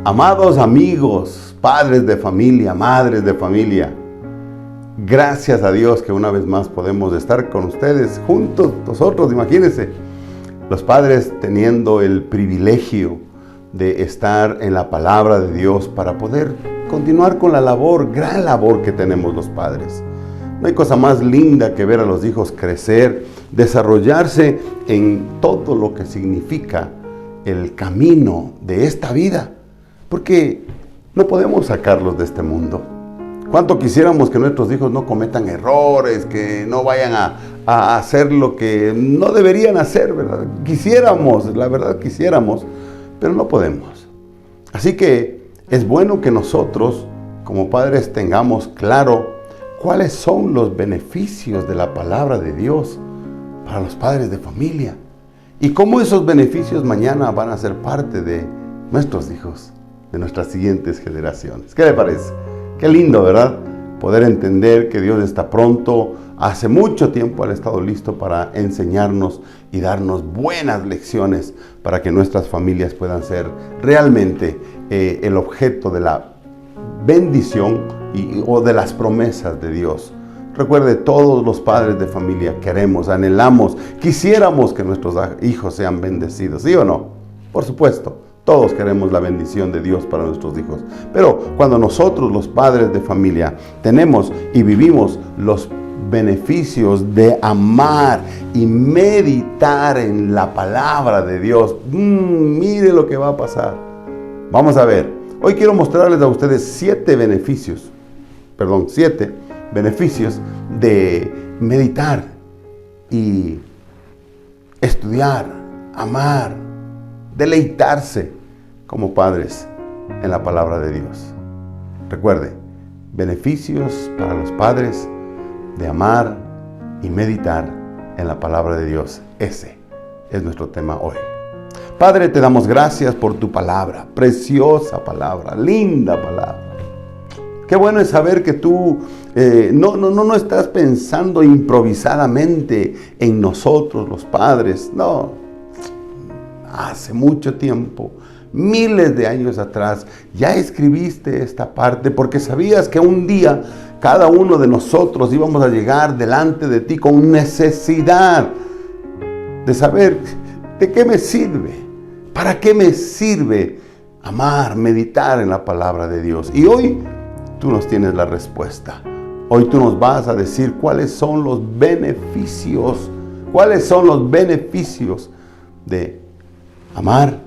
Amados amigos, padres de familia, madres de familia, gracias a Dios que una vez más podemos estar con ustedes juntos, nosotros, imagínense, los padres teniendo el privilegio de estar en la palabra de Dios para poder continuar con la labor, gran labor que tenemos los padres. No hay cosa más linda que ver a los hijos crecer, desarrollarse en todo lo que significa el camino de esta vida, porque no podemos sacarlos de este mundo. ¿Cuánto quisiéramos que nuestros hijos no cometan errores, que no vayan a hacer lo que no deberían hacer, ¿verdad? Quisiéramos, la verdad quisiéramos, pero no podemos. Así que es bueno que nosotros, como padres, tengamos claro cuáles son los beneficios de la palabra de Dios para los padres de familia y cómo esos beneficios mañana van a ser parte de nuestros hijos, de nuestras siguientes generaciones. ¿Qué le parece? Qué lindo, ¿verdad? Poder entender que Dios está pronto. Hace mucho tiempo ha estado listo para enseñarnos y darnos buenas lecciones para que nuestras familias puedan ser realmente el objeto de la bendición o de las promesas de Dios. Recuerde, todos los padres de familia queremos, anhelamos, quisiéramos que nuestros hijos sean bendecidos, ¿sí o no? Por supuesto. Todos queremos la bendición de Dios para nuestros hijos. Pero cuando nosotros, los padres de familia, tenemos y vivimos los beneficios de amar y meditar en la palabra de Dios, mire lo que va a pasar. Vamos a ver. Hoy quiero mostrarles a ustedes 7 beneficios de meditar y estudiar, amar, deleitarse como padres en la palabra de Dios. Recuerde, beneficios para los padres de amar y meditar en la palabra de Dios. Ese es nuestro tema hoy. Padre, te damos gracias por tu palabra, preciosa palabra, linda palabra. Qué bueno es saber que tú no estás pensando improvisadamente en nosotros los padres, no. Hace mucho tiempo, miles de años atrás, ya escribiste esta parte porque sabías que un día cada uno de nosotros íbamos a llegar delante de ti con necesidad de saber de qué me sirve, para qué me sirve amar, meditar en la palabra de Dios. Y hoy tú nos tienes la respuesta. Hoy tú nos vas a decir cuáles son los beneficios de amar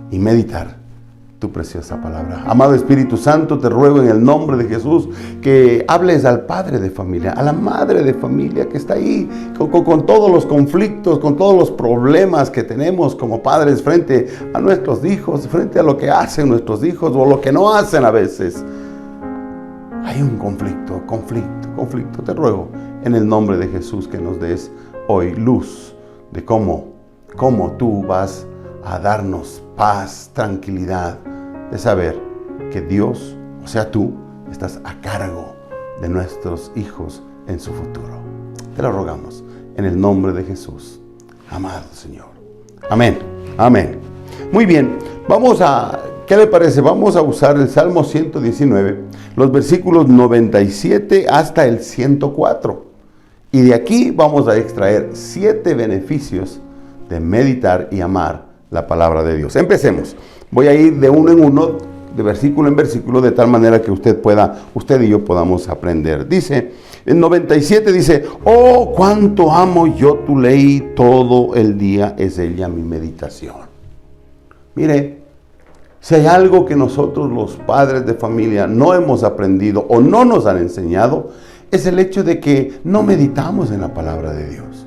y meditar tu preciosa palabra. Amado Espíritu Santo, te ruego en el nombre de Jesús que hables al padre de familia, a la madre de familia que está ahí con todos los conflictos, con todos los problemas que tenemos como padres frente a nuestros hijos, frente a lo que hacen nuestros hijos o lo que no hacen a veces. Hay un conflicto. Te ruego en el nombre de Jesús que nos des hoy luz de cómo tú vas a darnos paz, tranquilidad, de saber que Dios, o sea tú, estás a cargo de nuestros hijos en su futuro. Te lo rogamos en el nombre de Jesús, amado Señor. Amén. Amén. Muy bien, ¿qué le parece? Vamos a usar el Salmo 119, los versículos 97 hasta el 104. Y de aquí vamos a extraer 7 beneficios de meditar y amar la palabra de Dios. Empecemos. Voy a ir de uno en uno, de versículo en versículo, de tal manera que usted y yo podamos aprender. Dice, en 97 dice, oh, cuánto amo yo tu ley, todo el día es ella mi meditación. Mire, si hay algo que nosotros los padres de familia no hemos aprendido o no nos han enseñado, es el hecho de que no meditamos en la palabra de Dios.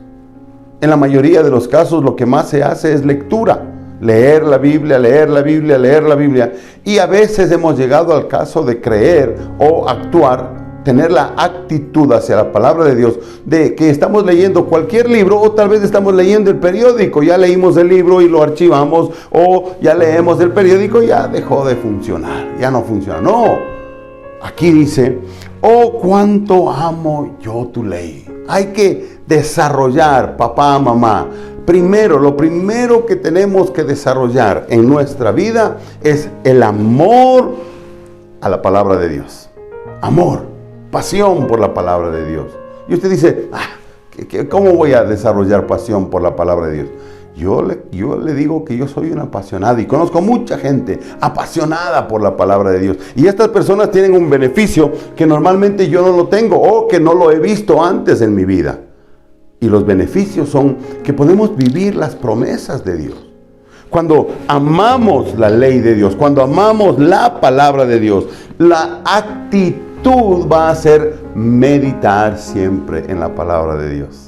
En la mayoría de los casos lo que más se hace es lectura, leer la Biblia, y a veces hemos llegado al caso de creer o actuar, tener la actitud hacia la palabra de Dios, de que estamos leyendo cualquier libro o tal vez estamos leyendo el periódico, ya leímos el libro y lo archivamos, o ya leemos el periódico y ya dejó de funcionar, ya no funciona. No, aquí dice, oh, cuánto amo yo tu ley. Hay que desarrollar, papá, mamá, lo primero que tenemos que desarrollar en nuestra vida es el amor a la palabra de Dios. Amor, pasión por la palabra de Dios. Y usted dice, ¿cómo voy a desarrollar pasión por la palabra de Dios? Yo le digo que yo soy un apasionado y conozco mucha gente apasionada por la palabra de Dios. Y estas personas tienen un beneficio que normalmente yo no lo tengo o que no lo he visto antes en mi vida. Y los beneficios son que podemos vivir las promesas de Dios. Cuando amamos la ley de Dios, cuando amamos la palabra de Dios, la actitud va a ser meditar siempre en la palabra de Dios.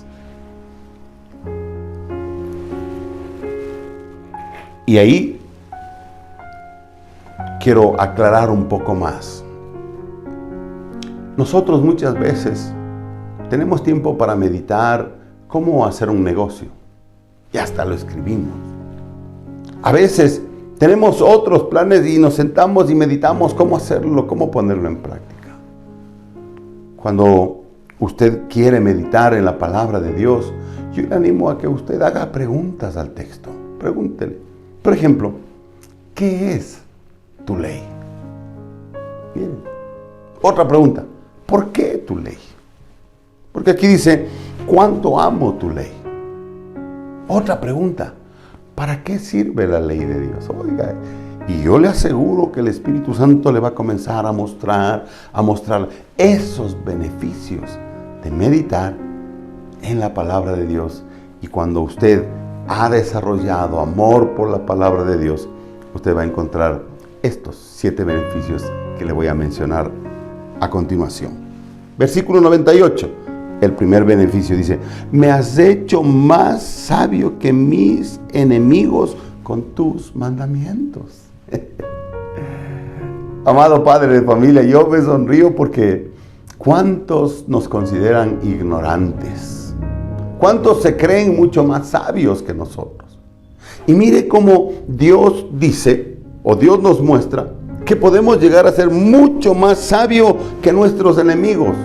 Y ahí quiero aclarar un poco más. Nosotros muchas veces tenemos tiempo para meditar cómo hacer un negocio. Y hasta lo escribimos. A veces tenemos otros planes y nos sentamos y meditamos cómo hacerlo, cómo ponerlo en práctica. Cuando usted quiere meditar en la palabra de Dios, yo le animo a que usted haga preguntas al texto. Pregúntele. Por ejemplo, ¿qué es tu ley? Bien. Otra pregunta, ¿por qué tu ley? Porque aquí dice, ¿cuánto amo tu ley? Otra pregunta, ¿para qué sirve la ley de Dios? Oiga, y yo le aseguro que el Espíritu Santo le va a comenzar a mostrar esos beneficios de meditar en la palabra de Dios. Y cuando usted ha desarrollado amor por la palabra de Dios, usted va a encontrar estos 7 beneficios que le voy a mencionar a continuación. Versículo 98, el primer beneficio dice, me has hecho más sabio que mis enemigos con tus mandamientos. Amado padre de familia, yo me sonrío porque ¿cuántos nos consideran ignorantes? ¿Cuántos se creen mucho más sabios que nosotros? Y mire cómo Dios dice, o Dios nos muestra, que podemos llegar a ser mucho más sabios que nuestros enemigos.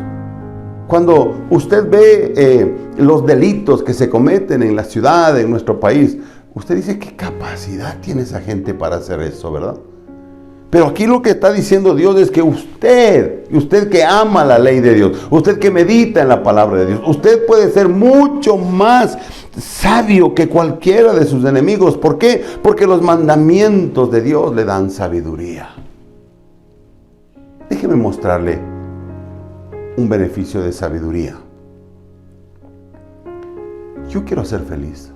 Cuando usted ve los delitos que se cometen en la ciudad, en nuestro país, usted dice, ¿qué capacidad tiene esa gente para hacer eso, verdad? Pero aquí lo que está diciendo Dios es que usted que ama la ley de Dios, usted que medita en la palabra de Dios, usted puede ser mucho más sabio que cualquiera de sus enemigos. ¿Por qué? Porque los mandamientos de Dios le dan sabiduría. Déjeme mostrarle un beneficio de sabiduría. Yo quiero ser feliz,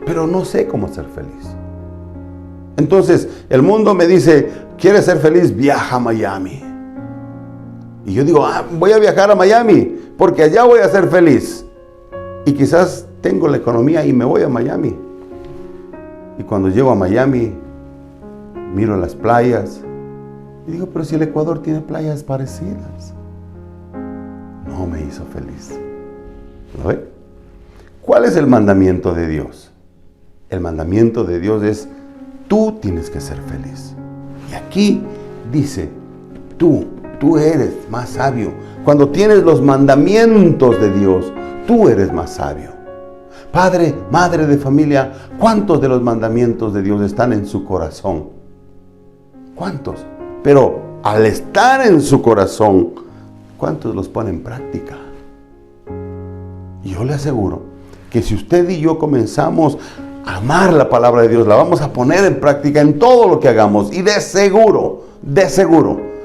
pero no sé cómo ser feliz. Entonces, el mundo me dice, ¿quieres ser feliz? Viaja a Miami. Y yo digo, voy a viajar a Miami, porque allá voy a ser feliz. Y quizás tengo la economía y me voy a Miami. Y cuando llego a Miami, miro las playas. Y digo, pero si el Ecuador tiene playas parecidas. No me hizo feliz. ¿Lo ve? ¿Cuál es el mandamiento de Dios? El mandamiento de Dios es, tú tienes que ser feliz. Y aquí dice, tú eres más sabio. Cuando tienes los mandamientos de Dios, tú eres más sabio. Padre, madre de familia, ¿cuántos de los mandamientos de Dios están en su corazón? ¿Cuántos? Pero al estar en su corazón, ¿cuántos los pone en práctica? Y yo le aseguro que si usted y yo comenzamos amar la palabra de Dios, la vamos a poner en práctica en todo lo que hagamos, y de seguro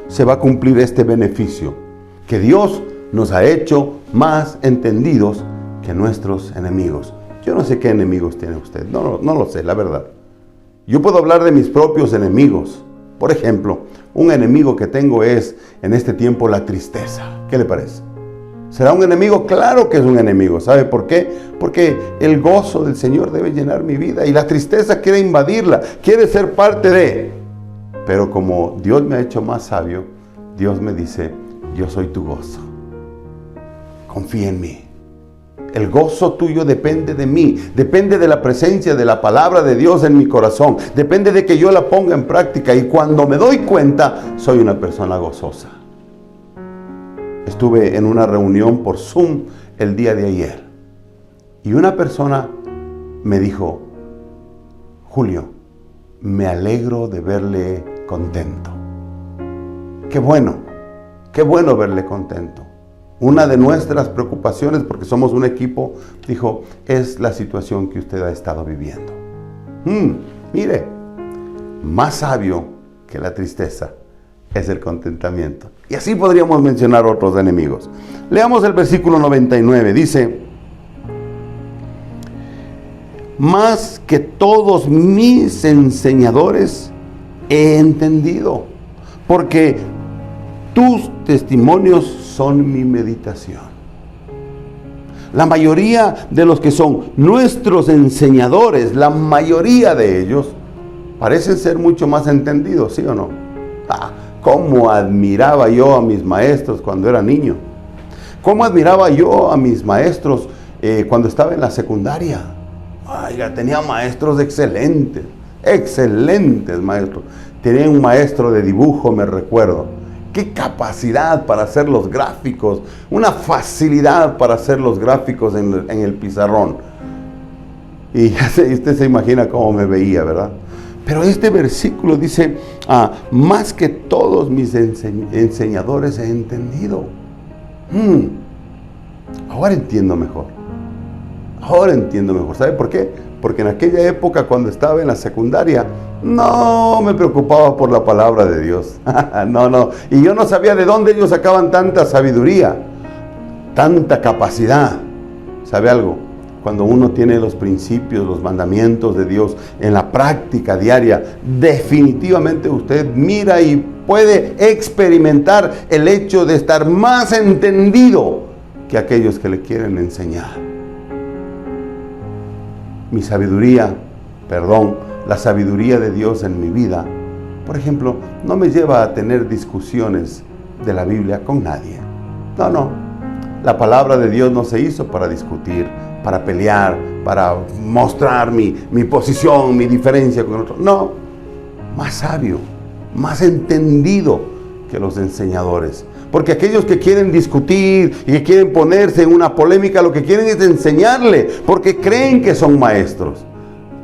se va a cumplir este beneficio, que Dios nos ha hecho más entendidos que nuestros enemigos. Yo no sé qué enemigos tiene usted, no lo sé, la verdad. Yo puedo hablar de mis propios enemigos. Por ejemplo, un enemigo que tengo es en este tiempo la tristeza. ¿Qué le parece? ¿Será un enemigo? Claro que es un enemigo. ¿Sabe por qué? Porque el gozo del Señor debe llenar mi vida y la tristeza quiere invadirla, quiere ser parte de. Pero como Dios me ha hecho más sabio, Dios me dice, yo soy tu gozo. Confía en mí. El gozo tuyo depende de mí, depende de la presencia de la palabra de Dios en mi corazón, depende de que yo la ponga en práctica, y cuando me doy cuenta, soy una persona gozosa. Estuve en una reunión por Zoom el día de ayer Y una persona me dijo: Julio, me alegro de verle contento. Qué bueno verle contento. Una de nuestras preocupaciones, porque somos un equipo, dijo, es la situación que usted ha estado viviendo. Mire, más sabio que la tristeza es el contentamiento. Y así podríamos mencionar otros enemigos. Leamos el versículo 99, dice: más que todos mis enseñadores he entendido, porque tus testimonios son mi meditación. La mayoría de los que son nuestros enseñadores, la mayoría de ellos, parecen ser mucho más entendidos, ¿sí o no? Cómo admiraba yo a mis maestros cuando era niño. Cómo admiraba yo a mis maestros cuando estaba en la secundaria. Oiga, tenía maestros excelentes maestros. Tenía un maestro de dibujo, me recuerdo. Qué capacidad para hacer los gráficos, una facilidad para hacer los gráficos en el pizarrón. Y usted se imagina cómo me veía, ¿verdad? Pero este versículo dice, más que todos mis enseñadores he entendido. Ahora entiendo mejor. ¿Sabe por qué? Porque en aquella época, cuando estaba en la secundaria, no me preocupaba por la palabra de Dios. No. Y yo no sabía de dónde ellos sacaban tanta sabiduría, tanta capacidad. ¿Sabe algo? Cuando uno tiene los principios, los mandamientos de Dios en la práctica diaria, definitivamente usted mira y puede experimentar el hecho de estar más entendido que aquellos que le quieren enseñar. La sabiduría de Dios en mi vida, por ejemplo, no me lleva a tener discusiones de la Biblia con nadie. No. La palabra de Dios no se hizo para discutir, para pelear, para mostrar mi posición, mi diferencia con otros. No, más sabio, más entendido que los enseñadores. Porque aquellos que quieren discutir y que quieren ponerse en una polémica, lo que quieren es enseñarle, porque creen que son maestros.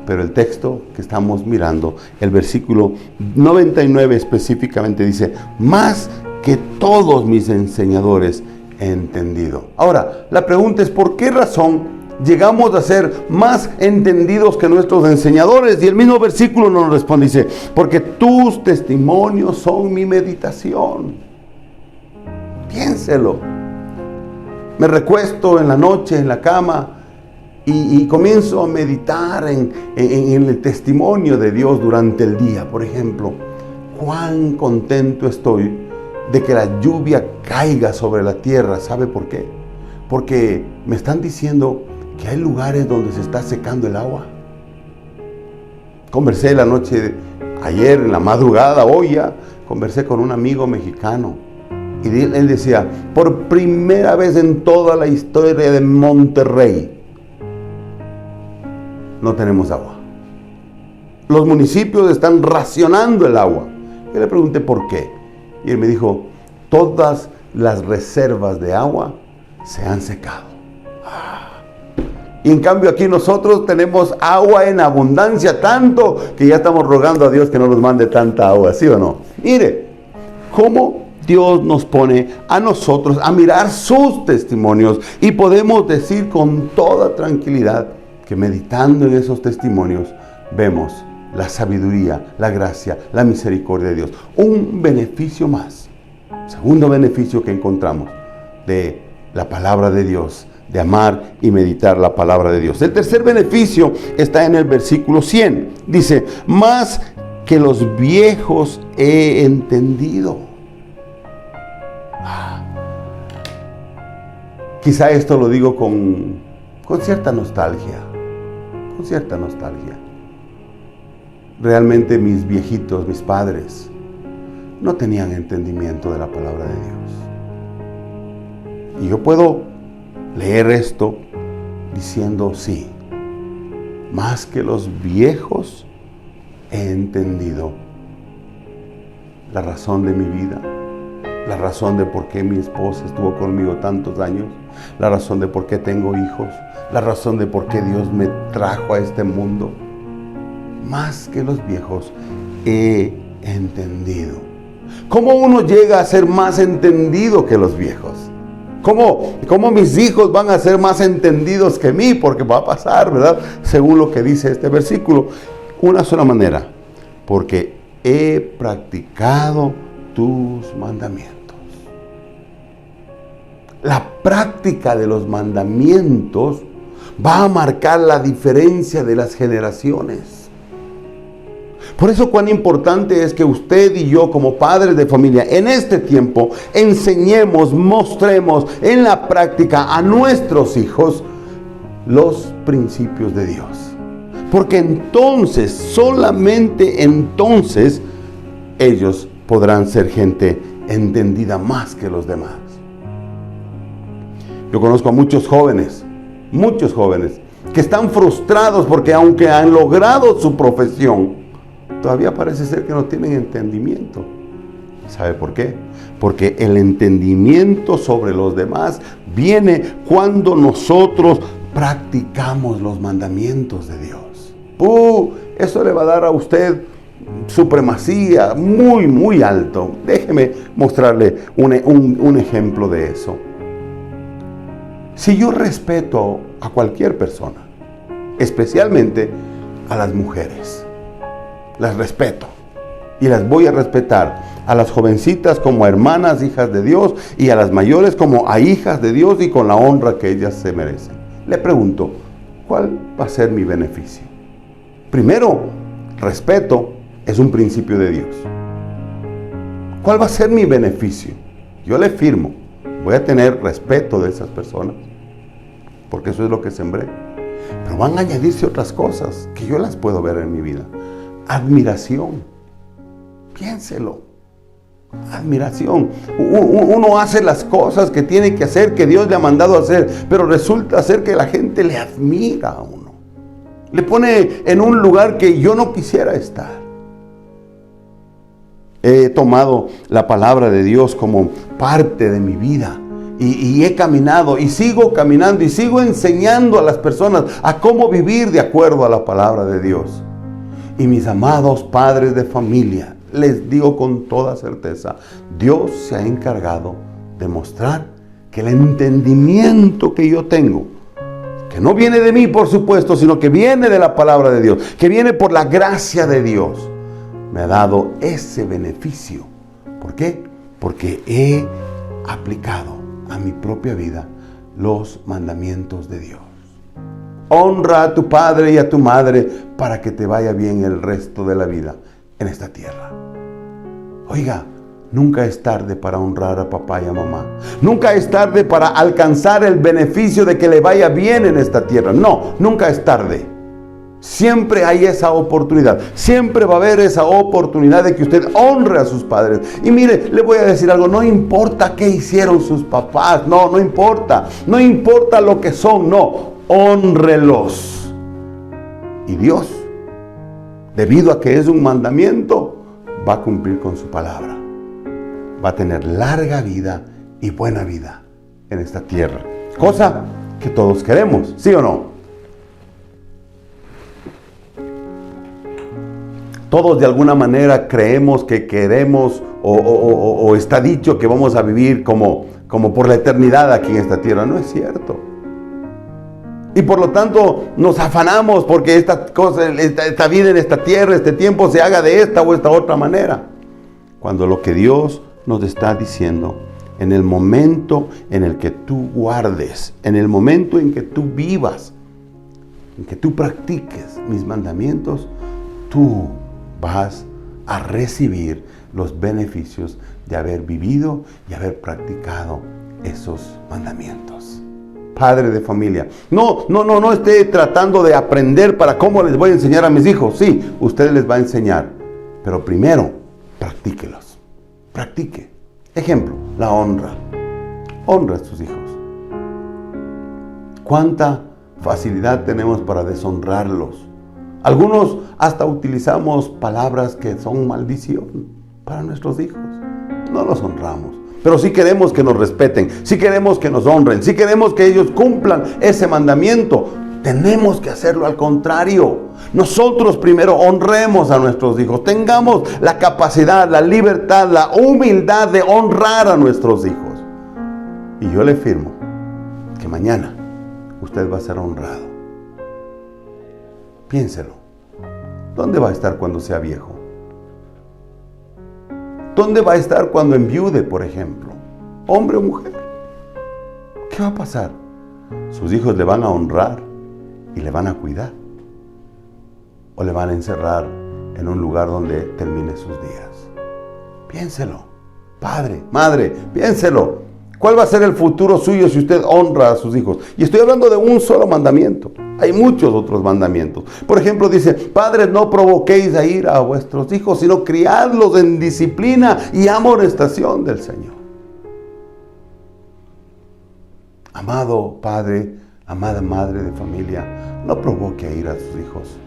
Pero el texto que estamos mirando, el versículo 99 específicamente dice, más que todos mis enseñadores he entendido. Ahora, la pregunta es, ¿por qué razón llegamos a ser más entendidos que nuestros enseñadores? Y el mismo versículo nos responde, dice, porque tus testimonios son mi meditación. Piénselo. Me recuesto en la noche en la cama y comienzo a meditar en el testimonio de Dios durante el día. Por ejemplo, cuán contento estoy de que la lluvia caiga sobre la tierra. ¿Sabe por qué? Porque me están diciendo que hay lugares donde se está secando el agua. Conversé la noche ayer, en la madrugada, hoy ya, conversé con un amigo mexicano. Y él decía, por primera vez en toda la historia de Monterrey, no tenemos agua. Los municipios están racionando el agua. Yo le pregunté por qué. Y él me dijo, todas las reservas de agua se han secado. Y en cambio aquí nosotros tenemos agua en abundancia, tanto que ya estamos rogando a Dios que no nos mande tanta agua, ¿sí o no? Mire, cómo Dios nos pone a nosotros a mirar sus testimonios y podemos decir con toda tranquilidad que meditando en esos testimonios vemos la sabiduría, la gracia, la misericordia de Dios. Un beneficio más. Segundo beneficio que encontramos de la palabra de Dios, de amar y meditar la palabra de Dios. El tercer beneficio está en el versículo 100. Dice, más que los viejos he entendido. Quizá esto lo digo con cierta nostalgia. Con cierta nostalgia. Realmente mis viejitos, mis padres, no tenían entendimiento de la palabra de Dios. Y yo puedo leer esto diciendo, sí, más que los viejos he entendido la razón de mi vida, la razón de por qué mi esposa estuvo conmigo tantos años, la razón de por qué tengo hijos, la razón de por qué Dios me trajo a este mundo. Más que los viejos he entendido. ¿Cómo uno llega a ser más entendido que los viejos? ¿Cómo mis hijos van a ser más entendidos que mí? Porque va a pasar, ¿verdad? Según lo que dice este versículo. Una sola manera. Porque he practicado tus mandamientos. La práctica de los mandamientos va a marcar la diferencia de las generaciones. Por eso cuán importante es que usted y yo como padres de familia en este tiempo enseñemos, mostremos en la práctica a nuestros hijos los principios de Dios. Porque entonces, solamente entonces, ellos podrán ser gente entendida más que los demás. Yo conozco a muchos jóvenes que están frustrados porque aunque han logrado su profesión, todavía parece ser que no tienen entendimiento. ¿Sabe por qué? Porque el entendimiento sobre los demás viene cuando nosotros practicamos los mandamientos de Dios. Eso le va a dar a usted supremacía muy, muy alto. Déjeme mostrarle un ejemplo de eso. Si yo respeto a cualquier persona, especialmente a las mujeres, las respeto y las voy a respetar, a las jovencitas como hermanas, hijas de Dios, y a las mayores como a hijas de Dios y con la honra que ellas se merecen. Le pregunto, ¿cuál va a ser mi beneficio? Primero, respeto es un principio de Dios. ¿Cuál va a ser mi beneficio? Yo le firmo, voy a tener respeto de esas personas, porque eso es lo que sembré. Pero van a añadirse otras cosas que yo las puedo ver en mi vida. Admiración. Piénselo. Admiración. Uno hace las cosas que tiene que hacer, que Dios le ha mandado a hacer, pero resulta ser que la gente le admira a uno. Le pone en un lugar que yo no quisiera estar. He tomado la palabra de Dios como parte de mi vida. Y he caminado y sigo caminando y sigo enseñando a las personas a cómo vivir de acuerdo a la palabra de Dios. Y mis amados padres de familia, les digo con toda certeza, Dios se ha encargado de mostrar que el entendimiento que yo tengo, que no viene de mí por supuesto, sino que viene de la palabra de Dios, que viene por la gracia de Dios, me ha dado ese beneficio. ¿Por qué? Porque he aplicado a mi propia vida los mandamientos de Dios. Honra a tu padre y a tu madre para que te vaya bien el resto de la vida en esta tierra. Oiga, nunca es tarde para honrar a papá y a mamá. Nunca es tarde para alcanzar el beneficio de que le vaya bien en esta tierra. No, nunca es tarde. Siempre hay esa oportunidad. Siempre va a haber esa oportunidad de que usted honre a sus padres. Y mire, le voy a decir algo. No importa qué hicieron sus papás. No importa. No importa lo que son. No, hónrelos. Y Dios, debido a que es un mandamiento, va a cumplir con su palabra. Va a tener larga vida y buena vida en esta tierra. Cosa que todos queremos, ¿sí o no? Todos de alguna manera creemos que queremos o está dicho que vamos a vivir como por la eternidad aquí en esta tierra. No es cierto. Y por lo tanto nos afanamos porque esta vida en esta tierra, este tiempo se haga de esta o esta otra manera. Cuando lo que Dios nos está diciendo, en el momento en el que tú guardes, en el momento en que tú vivas, en que tú practiques mis mandamientos, tú vas a recibir los beneficios de haber vivido y haber practicado esos mandamientos. Padre de familia, no esté tratando de aprender para cómo les voy a enseñar a mis hijos. Sí, usted les va a enseñar, pero primero, practíquelos. Practique. Ejemplo, la honra. Honra a sus hijos. ¿Cuánta facilidad tenemos para deshonrarlos? Algunos hasta utilizamos palabras que son maldición para nuestros hijos. No los honramos. pero sí queremos que nos respeten, sí queremos que nos honren, sí queremos que ellos cumplan ese mandamiento. Tenemos que hacerlo al contrario. Nosotros primero honremos a nuestros hijos. Tengamos la capacidad, la libertad, la humildad de honrar a nuestros hijos. Y yo le firmo que mañana usted va a ser honrado. Piénselo. ¿Dónde va a estar cuando sea viejo? ¿Dónde va a estar cuando enviude, por ejemplo? Hombre o mujer. ¿Qué va a pasar? Sus hijos le van a honrar y le van a cuidar. O le van a encerrar en un lugar donde termine sus días. Piénselo. Padre, madre, piénselo. ¿Cuál va a ser el futuro suyo si usted honra a sus hijos? Y estoy hablando de un solo mandamiento. Hay muchos otros mandamientos. Por ejemplo, dice: padres, no provoquéis a ira a vuestros hijos, sino criadlos en disciplina y amonestación del Señor. Amado padre, amada madre de familia, no provoque a ira a sus hijos.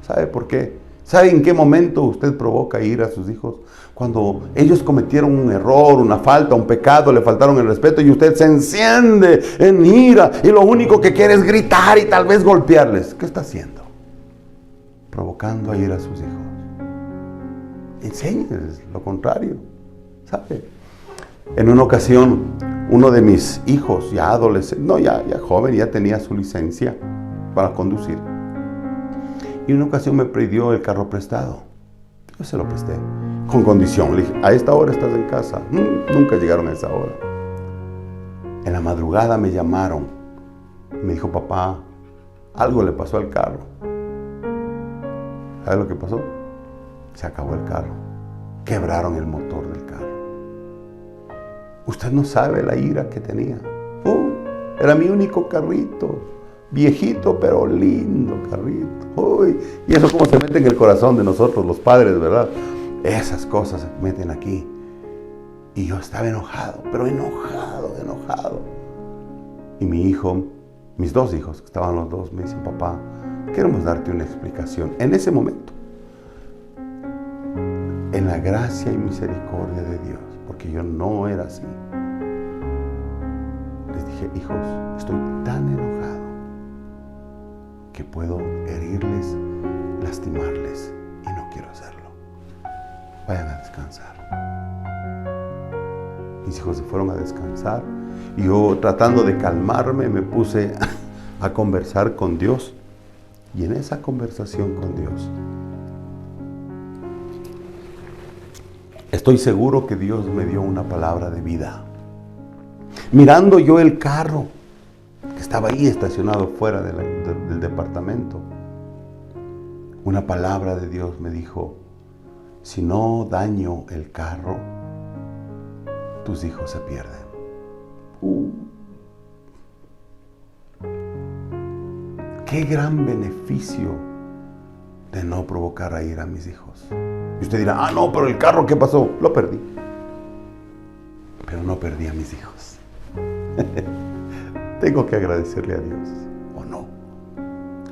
¿Sabe por qué? ¿Sabe en qué momento usted provoca ira a sus hijos? Cuando ellos cometieron un error, una falta, un pecado, le faltaron el respeto y usted se enciende en ira y lo único que quiere es gritar y tal vez golpearles. ¿Qué está haciendo? Provocando a ira a sus hijos. Enséñeles lo contrario. ¿Sabe? En una ocasión, uno de mis hijos, ya adolescente, ya joven, ya tenía su licencia para conducir. Y en una ocasión me pidió el carro prestado. Yo se lo presté, con condición. Le dije: a esta hora estás en casa. Nunca llegaron a esa hora. En la madrugada me llamaron. Me dijo: papá, algo le pasó al carro. ¿Sabes lo que pasó? Se acabó el carro. Quebraron el motor del carro. Usted no sabe la ira que tenía. Era mi único carrito. Viejito, pero lindo carrito. Uy, y eso como se mete en el corazón de nosotros, los padres, ¿verdad? Esas cosas se meten aquí. Y yo estaba enojado, pero enojado. Y mi hijo, mis dos hijos, que estaban los dos, me dicen: papá, queremos darte una explicación. En ese momento, en la gracia y misericordia de Dios, porque yo no era así, les dije: hijos, estoy tan enojado que puedo herirles, lastimarles, y no quiero hacerlo. Vayan a descansar. Mis hijos se fueron a descansar y yo, tratando de calmarme, me puse a conversar con Dios. Y en esa conversación con Dios, estoy seguro que Dios me dio una palabra de vida. Mirando yo el carro que estaba ahí estacionado fuera del departamento, una palabra de Dios me dijo: si no daño el carro, tus hijos se pierden. Qué gran beneficio de no provocar a ira a mis hijos. Y usted dirá: no, pero el carro, ¿qué pasó? Lo perdí. Pero no perdí a mis hijos. Tengo que agradecerle a Dios, ¿o no?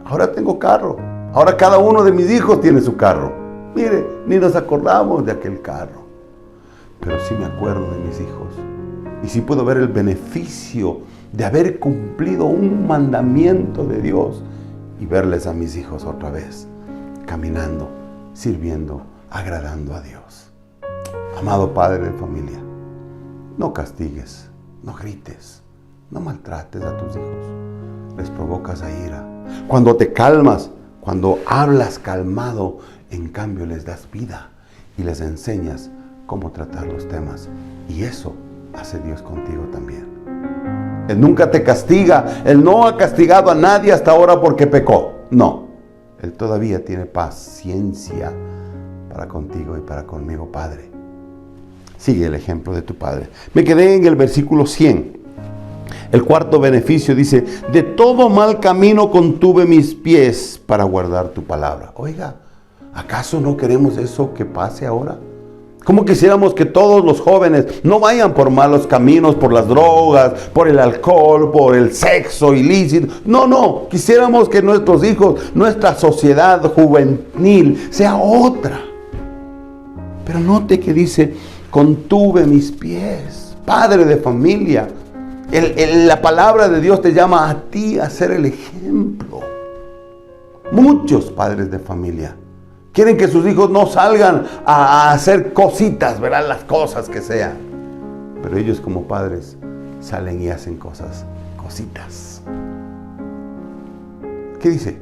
Ahora tengo carro. Ahora cada uno de mis hijos tiene su carro. Mire, ni nos acordamos de aquel carro. Pero sí me acuerdo de mis hijos. Y sí puedo ver el beneficio de haber cumplido un mandamiento de Dios y verles a mis hijos otra vez, caminando, sirviendo, agradando a Dios. Amado padre de familia, no castigues, no grites, no maltrates a tus hijos. Les provocas a ira. Cuando te calmas, cuando hablas calmado, en cambio les das vida y les enseñas cómo tratar los temas. Y eso hace Dios contigo también. Él nunca te castiga. Él no ha castigado a nadie hasta ahora porque pecó. No. Él todavía tiene paciencia para contigo y para conmigo, Padre. Sigue el ejemplo de tu Padre. Me quedé en el versículo 100. El cuarto beneficio dice: de todo mal camino contuve mis pies para guardar tu palabra. Oiga, ¿acaso no queremos eso que pase ahora? ¿Cómo quisiéramos que todos los jóvenes no vayan por malos caminos, por las drogas, por el alcohol, por el sexo ilícito? No, quisiéramos que nuestros hijos, nuestra sociedad juvenil sea otra. Pero note que dice: contuve mis pies padre de familia. La palabra de Dios te llama a ti a ser el ejemplo. Muchos padres de familia quieren que sus hijos no salgan a hacer cositas, ¿verdad? Las cosas que sean. Pero ellos como padres salen y hacen cositas. ¿Qué dice?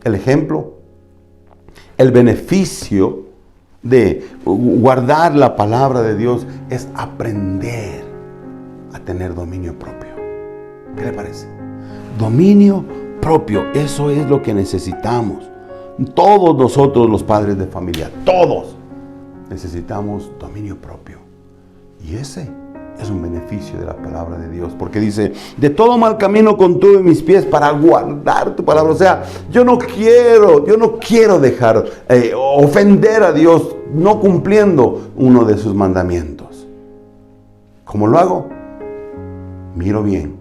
El ejemplo, el beneficio de guardar la palabra de Dios es aprender a tener dominio propio. ¿Qué le parece? Dominio propio, eso es lo que necesitamos. Todos nosotros los padres de familia, todos necesitamos dominio propio. Y ese es un beneficio de la palabra de Dios, porque dice, de todo mal camino contuve mis pies para guardar tu palabra. O sea, yo no quiero dejar ofender a Dios no cumpliendo uno de sus mandamientos. ¿Cómo lo hago? Miro bien,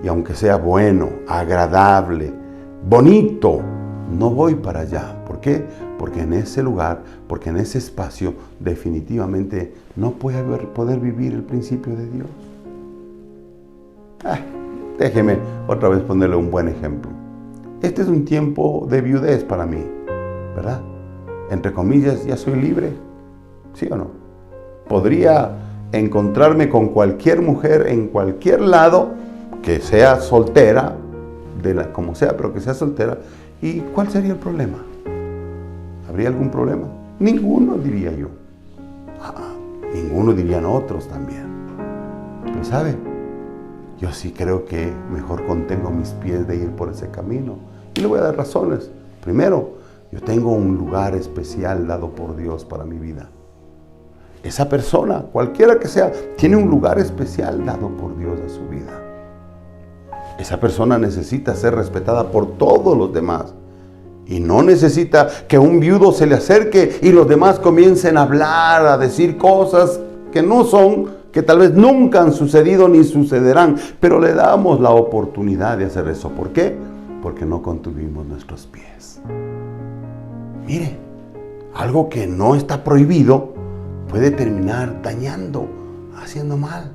y aunque sea bueno, agradable, bonito, no voy para allá. ¿Por qué? Porque en ese lugar, porque en ese espacio, definitivamente no puede poder vivir el principio de Dios. Déjeme otra vez ponerle un buen ejemplo. Este es un tiempo de viudez para mí, ¿verdad? Entre comillas, ya soy libre, ¿sí o no? Podría encontrarme con cualquier mujer en cualquier lado que sea soltera, como sea, pero que sea soltera. ¿Y cuál sería el problema? ¿Habría algún problema? Ninguno, diría yo. Ninguno dirían otros también. Pero ¿sabe? Yo sí creo que mejor contengo mis pies de ir por ese camino. Y le voy a dar razones. Primero, yo tengo un lugar especial dado por Dios para mi vida. Esa persona, cualquiera que sea, tiene un lugar especial dado por Dios a su vida. Esa persona necesita ser respetada por todos los demás. Y no necesita que un viudo se le acerque y los demás comiencen a hablar, a decir cosas que no son, que tal vez nunca han sucedido ni sucederán. Pero le damos la oportunidad de hacer eso. ¿Por qué? Porque no contuvimos nuestros pies. Mire, algo que no está prohibido puede terminar dañando, haciendo mal.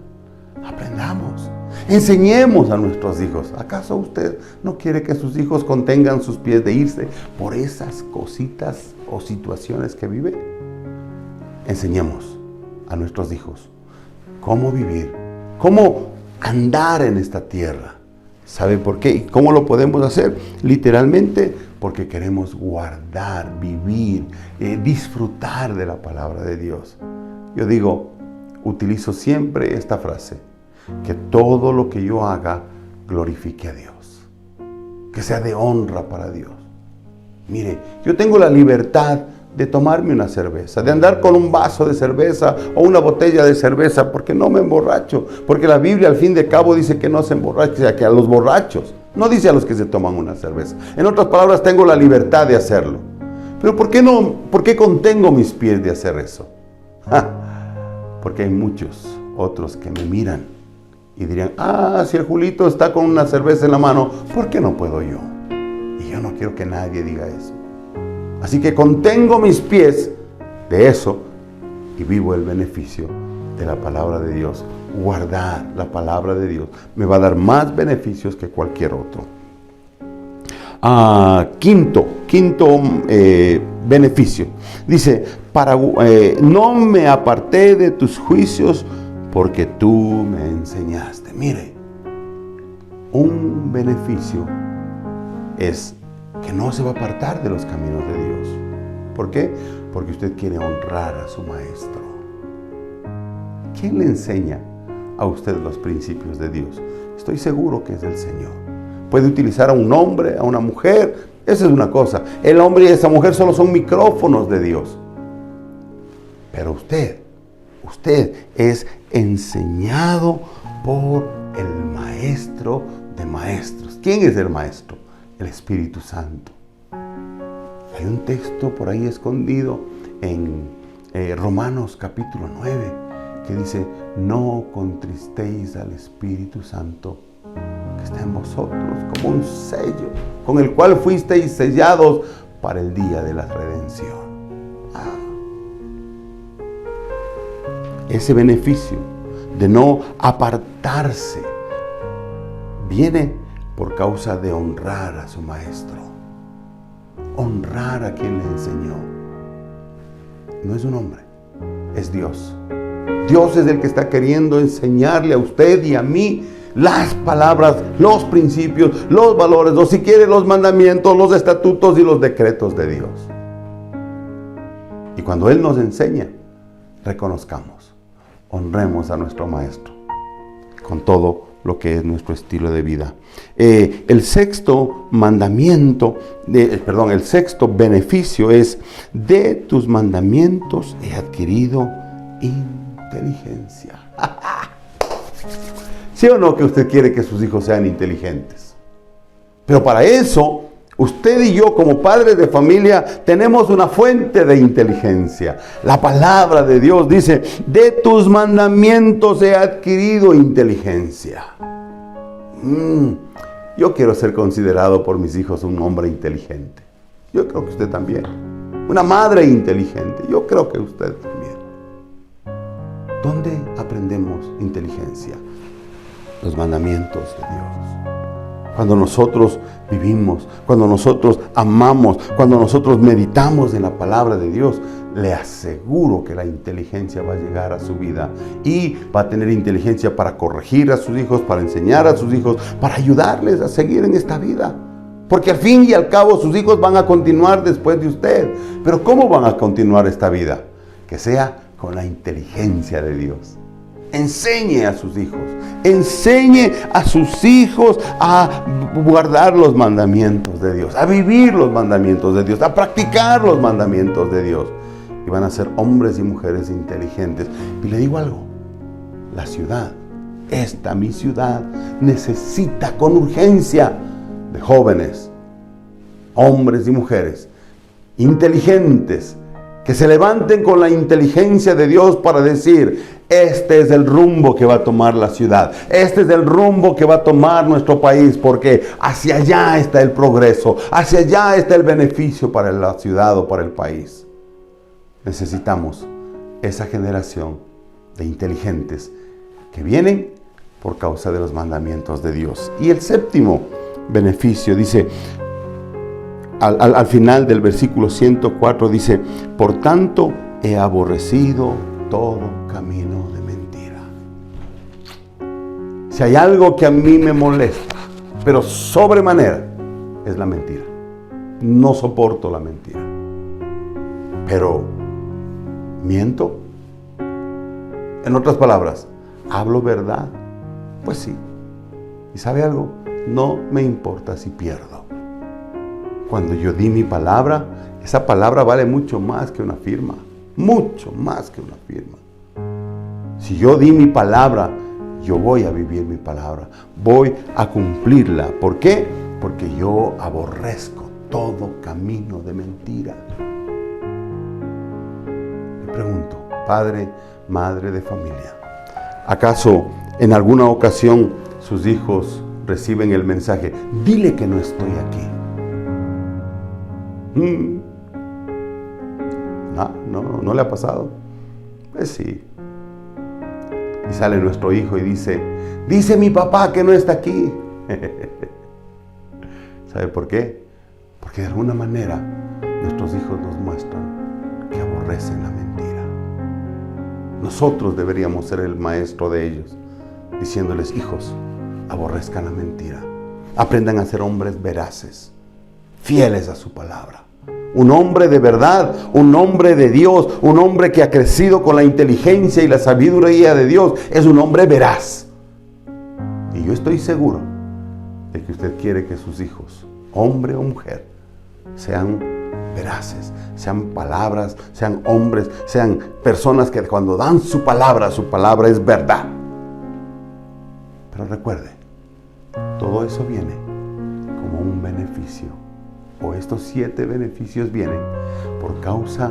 Aprendamos, enseñemos a nuestros hijos. ¿Acaso usted no quiere que sus hijos contengan sus pies de irse por esas cositas o situaciones que vive? Enseñemos a nuestros hijos cómo vivir, cómo andar en esta tierra. ¿Sabe por qué? ¿Y cómo lo podemos hacer? Literalmente porque queremos guardar, vivir, disfrutar de la palabra de Dios. Yo utilizo siempre esta frase: que todo lo que yo haga glorifique a Dios, que sea de honra para Dios. Mire, yo tengo la libertad de tomarme una cerveza, de andar con un vaso de cerveza o una botella de cerveza, porque no me emborracho, porque la Biblia al fin de cabo dice que no se emborrache, que a los borrachos, no dice a los que se toman una cerveza. En otras palabras, tengo la libertad de hacerlo. Pero ¿por qué contengo mis pies de hacer eso? Porque hay muchos otros que me miran y dirían: si el Julito está con una cerveza en la mano, ¿por qué no puedo yo? Y yo no quiero que nadie diga eso. Así que contengo mis pies de eso y vivo el beneficio de la palabra de Dios. Guardar la palabra de Dios me va a dar más beneficios que cualquier otro. Quinto beneficio. Dice: no me aparté de tus juicios porque tú me enseñaste. Mire, un beneficio es que no se va a apartar de los caminos de Dios. ¿Por qué? Porque usted quiere honrar a su maestro. ¿Quién le enseña a usted los principios de Dios? Estoy seguro que es el Señor. Puede utilizar a un hombre, a una mujer. Esa es una cosa. El hombre y esa mujer solo son micrófonos de Dios. Pero usted es enseñado por el maestro de maestros. ¿Quién es el maestro? El Espíritu Santo. Hay un texto por ahí escondido en Romanos capítulo 9 que dice: no contristéis al Espíritu Santo que está en vosotros, como un sello con el cual fuisteis sellados para el día de la redención. Ese beneficio de no apartarse, viene por causa de honrar a su maestro. Honrar a quien le enseñó. No es un hombre, es Dios. Dios es el que está queriendo enseñarle a usted y a mí las palabras, los principios, los valores, o si quiere los mandamientos, los estatutos y los decretos de Dios. Y cuando Él nos enseña, reconozcamos, honremos a nuestro maestro con todo lo que es nuestro estilo de vida. El sexto beneficio es: de tus mandamientos he adquirido inteligencia. ¿Sí o no que usted quiere que sus hijos sean inteligentes? Pero para eso, usted y yo como padres de familia tenemos una fuente de inteligencia. La palabra de Dios dice: de tus mandamientos he adquirido inteligencia. Yo quiero ser considerado por mis hijos un hombre inteligente. Yo creo que usted también. Una madre inteligente. Yo creo que usted también. ¿Dónde aprendemos inteligencia? Los mandamientos de Dios. Cuando nosotros vivimos, cuando nosotros amamos, cuando nosotros meditamos en la palabra de Dios, le aseguro que la inteligencia va a llegar a su vida y va a tener inteligencia para corregir a sus hijos, para enseñar a sus hijos, para ayudarles a seguir en esta vida. Porque al fin y al cabo sus hijos van a continuar después de usted. Pero ¿cómo van a continuar esta vida? Que sea con la inteligencia de Dios. Enseñe a sus hijos, enseñe a sus hijos a guardar los mandamientos de Dios, a vivir los mandamientos de Dios, a practicar los mandamientos de Dios. Y van a ser hombres y mujeres inteligentes. Y le digo algo, la ciudad, mi ciudad, necesita con urgencia de jóvenes, hombres y mujeres inteligentes, que se levanten con la inteligencia de Dios para decir: este es el rumbo que va a tomar la ciudad. Este es el rumbo que va a tomar nuestro país, porque hacia allá está el progreso, hacia allá está el beneficio para la ciudad o para el país. Necesitamos esa generación de inteligentes que vienen por causa de los mandamientos de Dios. Y el séptimo beneficio dice, al final del versículo 104 dice: por tanto he aborrecido todo camino de mentira. Si hay algo que a mí me molesta, pero sobremanera, es la mentira. No soporto la mentira. Pero, ¿miento? En otras palabras, ¿hablo verdad? Pues sí. ¿Y sabe algo? No me importa si pierdo. Cuando yo di mi palabra, esa palabra vale mucho más que una firma. Mucho más que una firma. Si yo di mi palabra, yo voy a vivir mi palabra. Voy a cumplirla. ¿Por qué? Porque yo aborrezco todo camino de mentira. Le pregunto, padre, madre de familia, ¿acaso en alguna ocasión sus hijos reciben el mensaje: dile que no estoy aquí? No le ha pasado. Pues sí. Y sale nuestro hijo y dice mi papá que no está aquí. ¿Sabe por qué? Porque de alguna manera nuestros hijos nos muestran que aborrecen la mentira. Nosotros deberíamos ser el maestro de ellos, diciéndoles: hijos, aborrezcan la mentira. Aprendan a ser hombres veraces, fieles a su palabra. Un hombre de verdad, un hombre de Dios, un hombre que ha crecido con la inteligencia y la sabiduría de Dios, es un hombre veraz. Y yo estoy seguro de que usted quiere que sus hijos, hombre o mujer, sean veraces, sean palabras, sean hombres, sean personas que cuando dan su palabra es verdad. Pero recuerde, todo eso viene como un beneficio. O estos 7 beneficios vienen por causa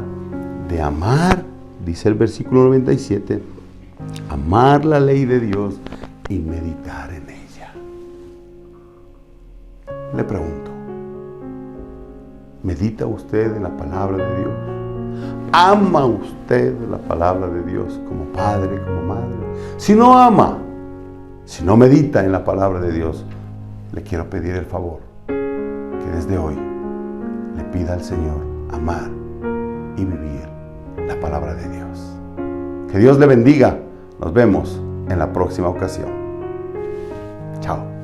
de amar, dice el versículo 97, amar la ley de Dios y meditar en ella. Le pregunto, ¿medita usted en la palabra de Dios? ¿Ama usted la palabra de Dios como padre, como madre? Si no ama, si no medita en la palabra de Dios, le quiero pedir el favor que desde hoy le pida al Señor amar y vivir la palabra de Dios. Que Dios le bendiga. Nos vemos en la próxima ocasión. Chao.